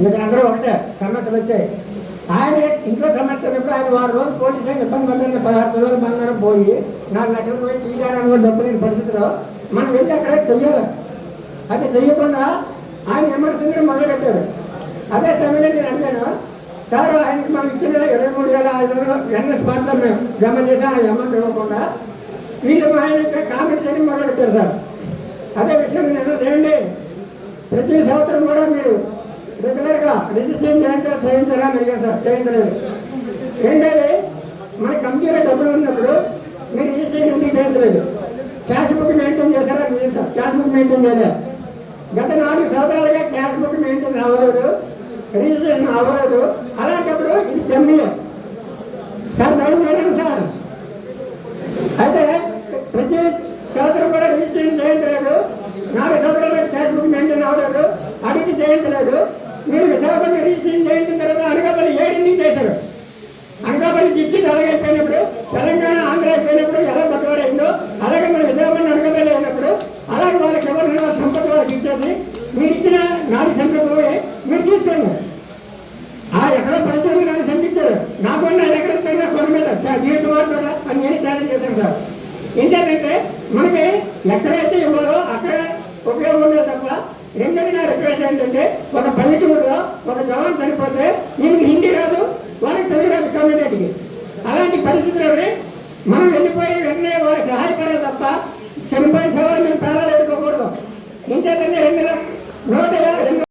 ఇక్కడ అందరూ ఒకటే సమస్యలు వచ్చాయి. ఆయన ఇంట్లో సమస్య ఉన్నప్పుడు ఆయన 6 రోజులు పోలీసు ఇబ్బంది పడిన 16 రోజులు బంగారం పోయి 4 లక్షలు పోయి తీయడానికి కూడా డబ్బు లేని పరిస్థితిలో మనం వెళ్ళి అక్కడ చెయ్యాలి. అది చెయ్యకుండా ఆయన విమర్శించడం మొదలుపెట్టారు. అదే సమయంలో నేను అడిగాను, సార్ ఆయనకి మనం ఇచ్చిన 23,500 ఎన్ఎస్ పాత్ర మేము జమ చేసాం, ఆ అమౌంట్ ఇవ్వకుండా వీళ్ళు ఆయన కామెంట్ చేయడం మొదలుపెట్టారు సార్. అదే విషయం నేను రండి ప్రతి సంవత్సరం కూడా మీరు రెగ్యులర్గా రిజిస్ట్రేషన్ చేయించాలని అడిగారు సార్. చేయించలేదు. రెండోది మన కంపెనీలో డబ్బులు ఉన్నప్పుడు మీరు రిజిస్ట్రేషన్ ఎందుకు చేయించలేదు? క్యాష్ బుక్ మెయింటైన్ చేశారా? మీరు సార్ క్యాష్ బుక్ మెయింటైన్ చేయలేదు. గత 4 సంవత్సరాలుగా క్యాష్ బుక్ మెయింటైన్ అవ్వలేదు, రిజిస్ట్రేషన్ అవ్వలేదు. అలాంటప్పుడు ఇది జమ్మియే సార్. దయచేయడం సార్. అయితే ప్రతి సంవత్సరం కూడా రిజిస్ట్రేషన్ చేయించలేదు, 4 సంవత్సరాలుగా క్యాష్ బుక్ మెయింటైన్ అవ్వలేదు, అడిగి చేయించలేదు. మీరు విశాఖపట్నం రిజిస్ట్రేషన్ చేయించిన తర్వాత అనకాపల్లి 7 చేశారు. అనకాపల్లి డిస్ట్రిక్ట్ అలాగైపోయినప్పుడు, తెలంగాణ ఆంధ్ర అయిపోయినప్పుడు ఎలా బట్టవాడైందో అలాగే మన విశాఖపట్నం అనకాపల్లి అయినప్పుడు అలాగే వాళ్ళకి ఎవరైనా సంపద వాళ్ళకి ఇచ్చేసి మీరు ఇచ్చిన 4 సెంట్లు పోయి మీరు తీసుకోండి. ఎక్కడో 19 సెంట్లు ఇచ్చారు, నాకు 5 ఎకరాల పైన కొండ మీద జీవితం మాత్రమే అని నేను ఛాలెంజ్ చేశాను సార్. ఏంటంటే మనకి ఎక్కడైతే ఇవ్వాలో అక్కడ ఉపయోగం ఉండదు తప్ప. రెండోది నా రిక్వెస్ట్ ఏంటంటే, ఒక పల్లెటూరులో ఒక జవాన్ చనిపోతే ఈయనకి హిందీ రాదు, వాళ్ళకి తెలుగు రాదు కమ్యూనిటీకి. అలాంటి పరిస్థితుల్లోనే మనం వెళ్ళిపోయి వెంటనే వాళ్ళకి సహాయపడాలి తప్ప చనిపోయిన సేవలు మేము ప్రాణాలు ఎదుర్కోకూడదు. ఇంకేంటంటే 2